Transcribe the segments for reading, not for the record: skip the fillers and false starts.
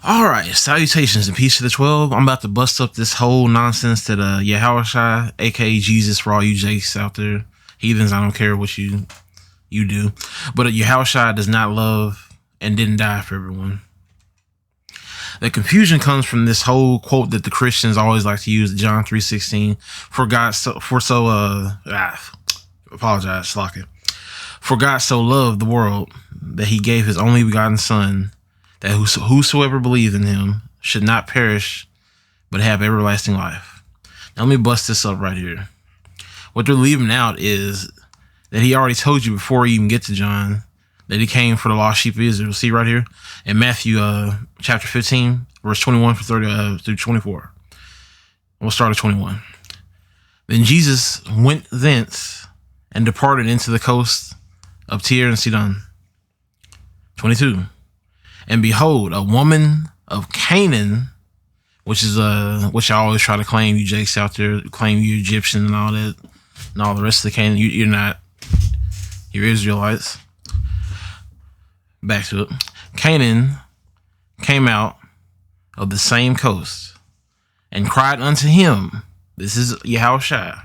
All right, salutations and peace to the 12. I'm about to bust up this whole nonsense that Yahushua, aka Jesus, for all you jakes out there, heathens. I don't care what you do, but Yahushua does not love and didn't die for everyone. The confusion comes from this whole quote that the Christians always like to use, John 3:16. Apologize, Slocket. For God so loved the world that he gave his only begotten Son, that whosoever believes in him should not perish, but have everlasting life. Now let me bust this up right here. What they're leaving out is that he already told you before you even get to John that he came for the lost sheep of Israel. See right here in Matthew chapter 15, verse 21 through 24. We'll start at 21. Then Jesus went thence and departed into the coast of Tyre and Sidon. 22. And behold, a woman of Canaan, which is which I always try to claim, you jakes out there, claim you Egyptian and all that, and all the rest of the Canaan. You're not. You're Israelites. Back to it. Canaan came out of the same coast and cried unto him. This is Yahushua.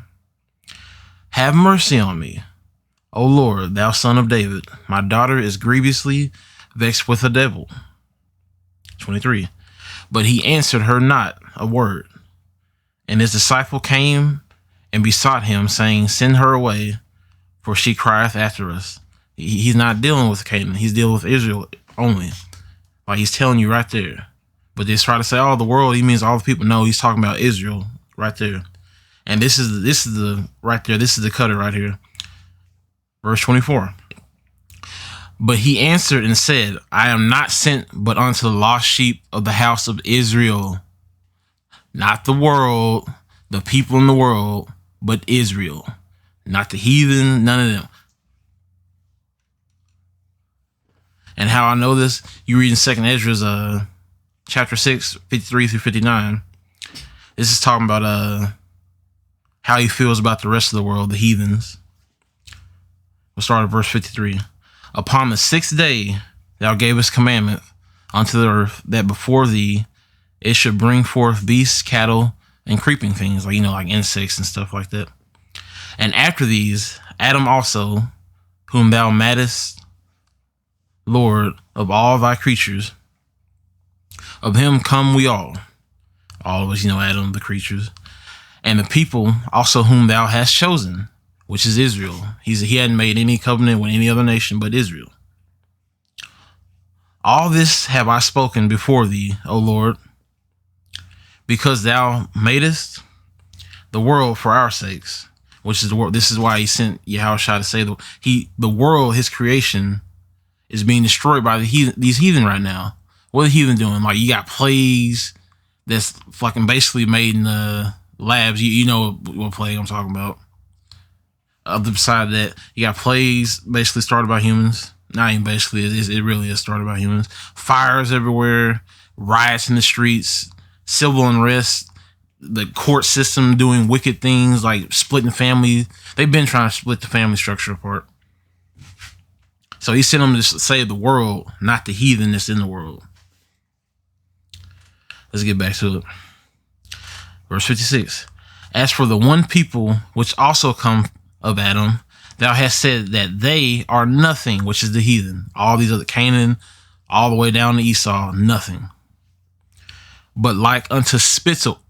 Have mercy on me, O Lord, thou son of David. My daughter is grievously vexed with a devil. 23. But he answered her not a word. And his disciple came and besought him, saying, Send her away, for she crieth after us. He's not dealing with Canaan. He's dealing with Israel only. Like he's telling you right there. But they try to say, oh, the world, he means all the people. No, he's talking about Israel right there. And this is the right there. This is the cutter right here. Verse 24. But he answered and said, I am not sent but unto the lost sheep of the house of Israel. Not the world, the people in the world, but Israel. Not the heathen, none of them. And how I know this, you read in 2nd Ezra's chapter 6, 53 through 59. This is talking about how he feels about the rest of the world, the heathens. We'll start at verse 53. Upon the 6th day thou gavest commandment unto the earth that before thee it should bring forth beasts, cattle, and creeping things, like like insects and stuff like that. And after these, Adam also, whom thou madest, Lord of all thy creatures, of him come we all of us, Adam, the creatures, and the people also whom thou hast chosen, which is Israel. He hadn't made any covenant with any other nation but Israel. All this have I spoken before thee, O Lord, because thou madest the world for our sakes, which is the world. This is why he sent Yahushua to say the world, his creation, is being destroyed by these heathen right now. What are the heathen doing? Like, you got plagues that's fucking basically made in the labs. You know what plague I'm talking about. Other side of that, you got plagues basically started by humans. Not even basically, it really is started by humans. Fires everywhere, riots in the streets, civil unrest, the court system doing wicked things like splitting families. They've been trying to split the family structure apart. So he sent them to save the world, not the heathen that's in the world. Let's get back to it. Verse 56. As for the one people which also come of Adam, thou hast said that they are nothing, which is the heathen. All these other Canaan, all the way down to Esau, nothing. But like unto spittle,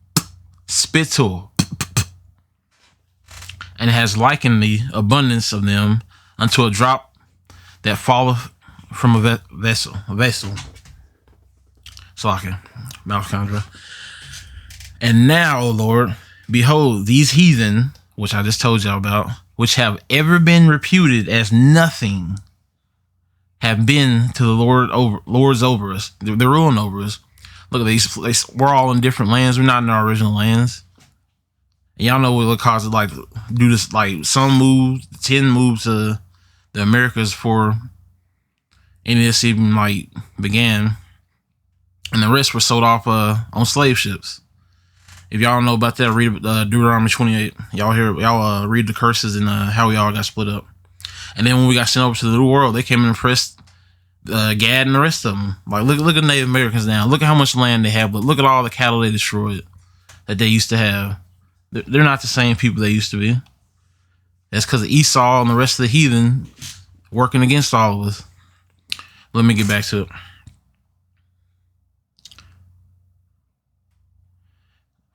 and has likened the abundance of them unto a drop that falleth from a vessel. Slaka, mouth conjure. And now, O Lord, behold, these heathen, which I just told y'all about, which have ever been reputed as nothing, have been to the lords over us. They're ruling over us. Look at these. We're all in different lands. We're not in our original lands. And y'all know what it causes, like, do this, like, some moves, 10 moves to the Americas before any of this even, like, began. And the rest were sold off on slave ships. If y'all don't know about that, read Deuteronomy 28. Y'all read the curses and how we all got split up. And then when we got sent over to the new world, they came and oppressed Gad and the rest of them. Like, look at Native Americans now. Look at how much land they have, but look at all the cattle they destroyed that they used to have. They're not the same people they used to be. That's because of Esau and the rest of the heathen working against all of us. Let me get back to it.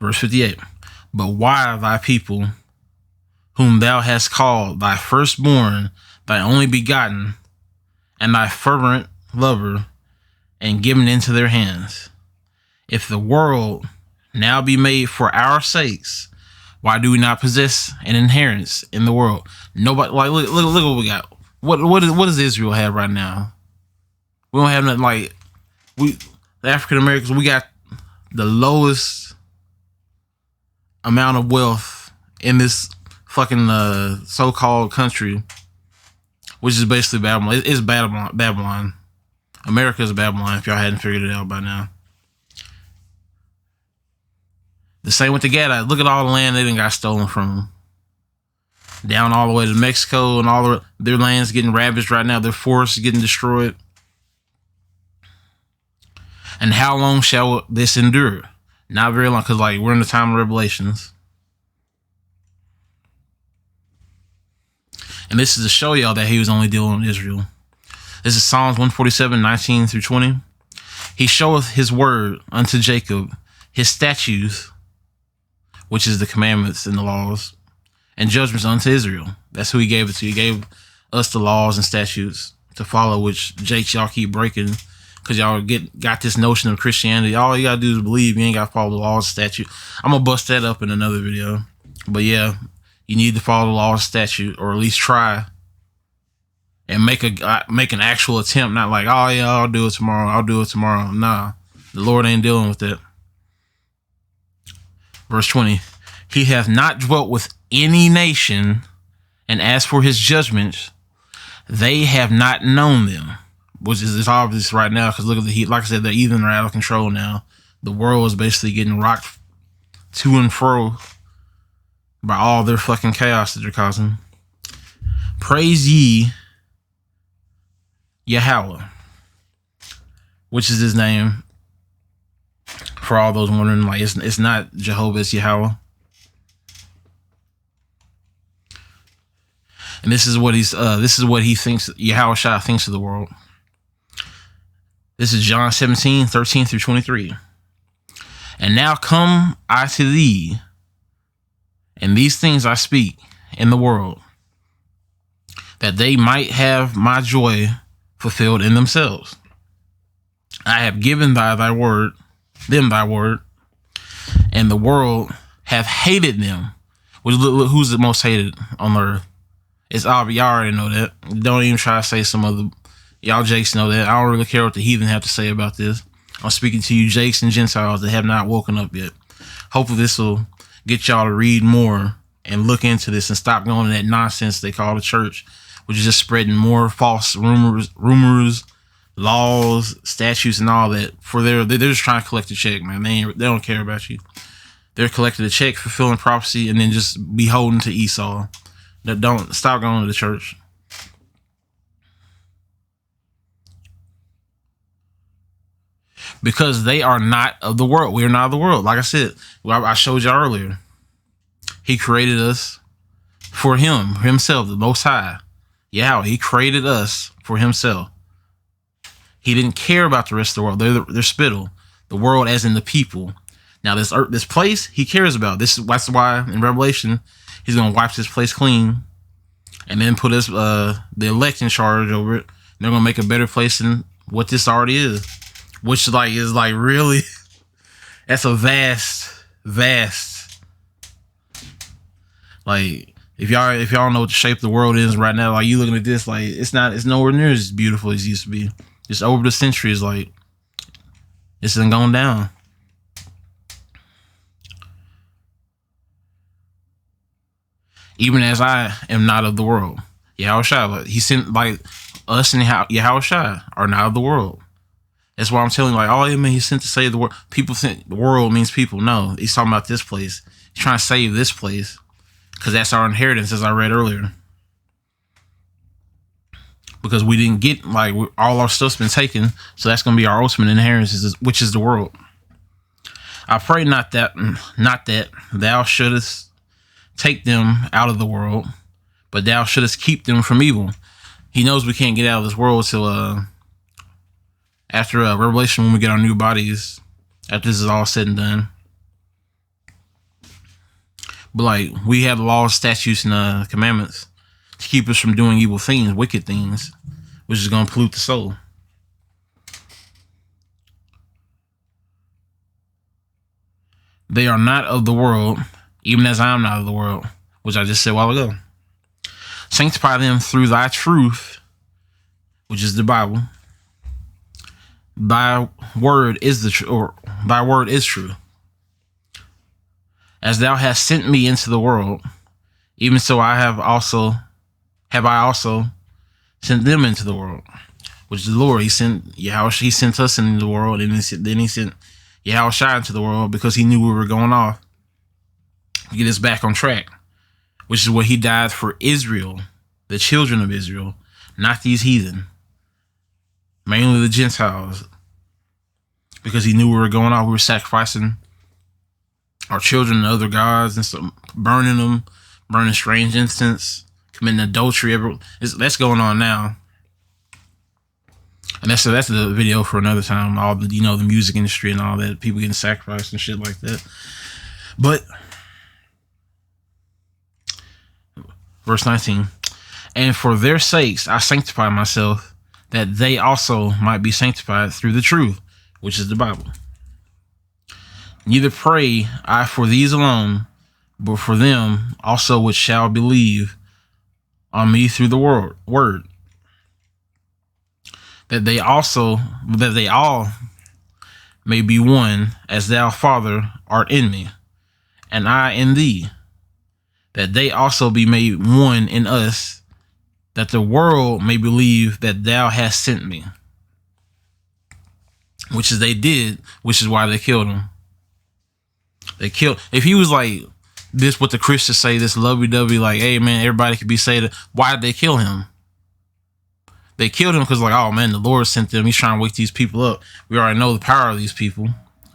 Verse 58. But why are thy people, whom thou hast called thy firstborn, thy only begotten, and thy fervent lover, and given into their hands? If the world now be made for our sakes, why do we not possess an inheritance in the world? Nobody, like, look what we got. What does Israel have right now? We don't have nothing. Like, the African Americans, we got the lowest amount of wealth in this fucking so-called country, which is basically Babylon. It's Babylon. America is Babylon, if y'all hadn't figured it out by now. The same with the Gadites. Look at all the land they done got stolen from them. Down all the way to Mexico, and their land's getting ravaged right now. Their forests getting destroyed. And how long shall this endure? Not very long, because like we're in the time of Revelations. And this is to show y'all that he was only dealing with Israel. This is Psalms 147, 19 through 20. He showeth his word unto Jacob, his statutes, which is the commandments and the laws, and judgments unto Israel. That's who he gave it to. He gave us the laws and statutes to follow, which y'all keep breaking because y'all got this notion of Christianity. All you gotta do is believe. You ain't gotta follow the laws and statute. I'm gonna bust that up in another video. But yeah, you need to follow the law and statute, or at least try and make an actual attempt. Not like, oh yeah, I'll do it tomorrow. Nah, the Lord ain't dealing with that. Verse 20, he hath not dwelt with any nation, and as for his judgments, they have not known them. Which is obvious right now, because look at the heat. Like I said, the heathen are out of control now. The world is basically getting rocked to and fro by all their fucking chaos that they're causing. Praise ye Yahweh, which is his name. For all those wondering, like it's not Jehovah, it's Yahweh. And this is what he thinks. Yahweh Shai thinks of the world. This is John 17, 13 through 23. And now come I to thee, and these things I speak in the world, that they might have my joy fulfilled in themselves. I have given thy word, and the world hath hated them. Who's the most hated on earth? It's obvious. Y'all already know that. Don't even try to say some other. Y'all Jakes know that. I don't really care what the heathen have to say about this. I'm speaking to you Jakes and Gentiles that have not woken up yet. Hopefully this will get y'all to read more and look into this and stop going to that nonsense they call the church, which is just spreading more false rumors, laws, statutes, and all that. They're just trying to collect a check, man. They don't care about you. They're collecting a check, fulfilling prophecy, and then just beholden to Esau. Don't stop going to the church. Because they are not of the world. We are not of the world. Like I said, I showed you earlier. He created us for himself, the Most High. Yeah, he created us for himself. He didn't care about the rest of the world. They're spittle. The world as in the people. Now this earth, this place, he cares about. That's why in Revelation, he's going to wipe this place clean and then put us, the elect in charge over it. And they're going to make a better place than what this already is. Which is really, that's a vast, like, if y'all know what the shape of the world is right now, like you looking at this, like it's nowhere near as beautiful as it used to be. Just over the centuries, like it's been going down. Even as I am not of the world. Yahweh Shai, like, he sent like us and Yahweh Shai are not of the world. That's why I'm telling you, like, oh, yeah, man, he sent to save the world. People think the world means people. No, he's talking about this place. He's trying to save this place because that's our inheritance, as I read earlier. because we didn't get all our stuff's been taken. So that's going to be our ultimate inheritance, which is the world. I pray not that thou shouldest take them out of the world, but thou shouldest keep them from evil. He knows we can't get out of this world till after Revelation, when we get our new bodies, after this is all said and done. But we have the laws, statutes, and commandments to keep us from doing evil things, wicked things, which is going to pollute the soul. They are not of the world, even as I am not of the world, which I just said a while ago. Sanctify them through thy truth, which is the Bible. Thy word is thy word is true. As thou hast sent me into the world, even so I have also sent them into the world, which is the Lord. He sent He sent us into the world, and then he sent Yahushua into the world because he knew we were going off to get us back on track, which is what he died for Israel, the children of Israel, not these heathen, mainly the Gentiles, because he knew we were going off. We were sacrificing our children to other gods and stuff, burning strange incense, committing adultery. That's going on now. And that's the video for another time. All the the music industry and all that, people getting sacrificed and shit like that. But verse 19, and for their sakes I sanctify myself, that they also might be sanctified through the truth, which is the Bible. Neither pray I for these alone, but for them also which shall believe on me through the word, that they all may be one, as thou, Father, art in me, and I in thee, that they also be made one in us, that the world may believe that thou hast sent me. Which is they did, which is why they killed him. If he was like this, what the Christians say, this lovey-dovey, hey man, everybody could be saved, why did they kill him? They killed him because oh man, the Lord sent them. He's trying to wake these people up. We already know the power of these people,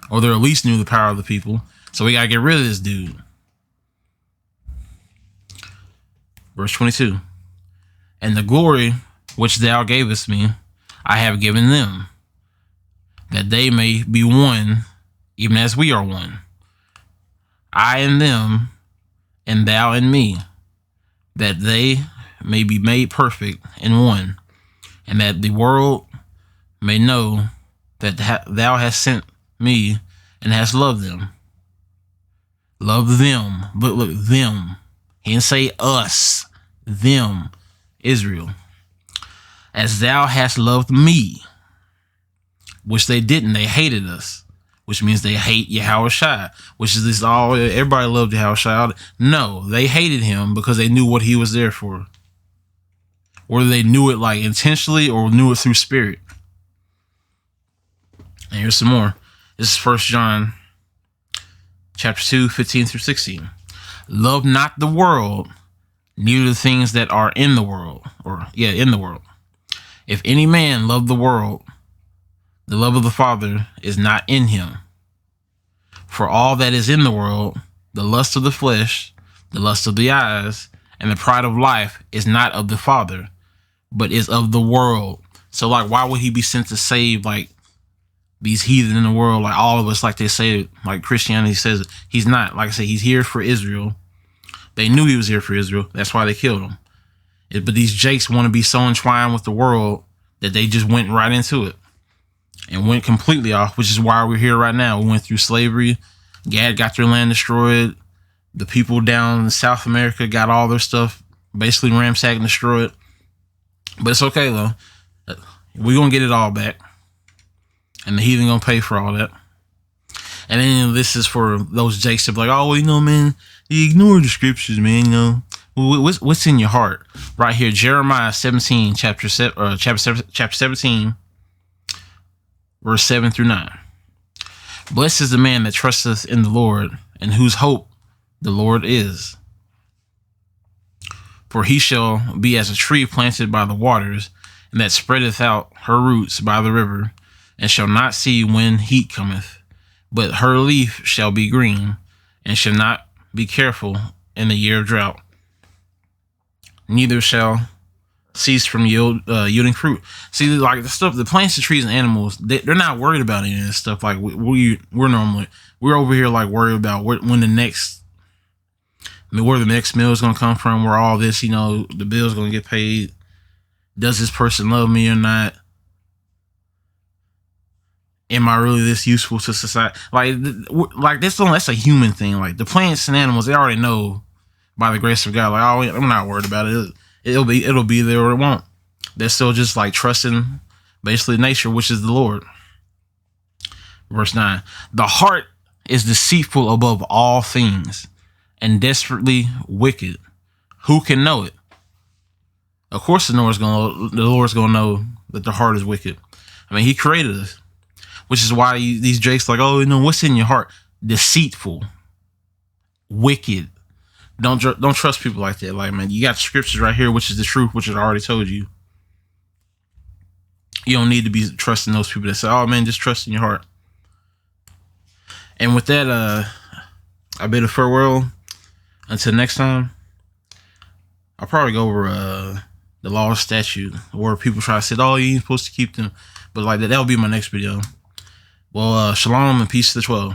or they at least knew the power of the people. So we got to get rid of this dude. Verse 22. And the glory which thou gavest me, I have given them, that they may be one, even as we are one. I in them, and thou in me, that they may be made perfect in one, and that the world may know that thou hast sent me and hast loved them. Love them. Look, them. He didn't say us. Them. Israel. As thou hast loved me. Which they didn't. They hated us. Which means they hate Yahushua. Which is this all. Everybody loved Yahushua. No, they hated him because they knew what he was there for. Whether they knew it intentionally or knew it through spirit. And here's some more. This is 1 John chapter 2, 15 through 16. Love not the world, neither the things that are in the world. In the world. If any man love the world, the love of the Father is not in him. For all that is in the world, the lust of the flesh, the lust of the eyes, and the pride of life is not of the Father, but is of the world. So why would he be sent to save these heathen in the world, all of us, they say, Christianity says? He's not. Like I say, he's here for Israel. They knew he was here for Israel. That's why they killed him. But these jakes want to be so entwined with the world that they just went right into it and went completely off, which is why we're here right now. We went through slavery. Gad got their land destroyed. The people down in South America got all their stuff basically ransacked and destroyed. But it's okay, though. We're going to get it all back. And the heathen going to pay for all that. And then this is for those jakes that be man, you ignore the scriptures, man, What's in your heart? Right here, Jeremiah 17, chapter 17, verse 7 through 9. Blessed is the man that trusteth in the Lord, and whose hope the Lord is. For he shall be as a tree planted by the waters, and that spreadeth out her roots by the river, and shall not see when heat cometh, but her leaf shall be green, and shall not be careful in the year of drought, neither shall cease from yielding fruit. See, like the stuff, the plants, the trees, and animals, they're not worried about any of this stuff. Like we're normally, we're over here like worried about where the next meal is gonna come from, where all this, the bill's gonna get paid. Does this person love me or not? Am I really this useful to society? Like that's a human thing. Like the plants and animals, they already know by the grace of God. Like, oh, I'm not worried about it. It'll be there or it won't. They're still just like trusting basically nature, which is the Lord. Verse 9. The heart is deceitful above all things and desperately wicked. Who can know it? Of course the Lord's gonna know that the heart is wicked. I mean, He created us. Which is why these Jakes like, oh, what's in your heart? Deceitful. Wicked. Don't trust people like that. Like, man, you got scriptures right here, which is the truth, which I already told you. You don't need to be trusting those people that say, oh, man, just trust in your heart. And with that, I bid a farewell. Until next time, I'll probably go over the law or statute, where people try to say, oh, you ain't supposed to keep them. But like that'll be my next video. Well, shalom and peace to the 12.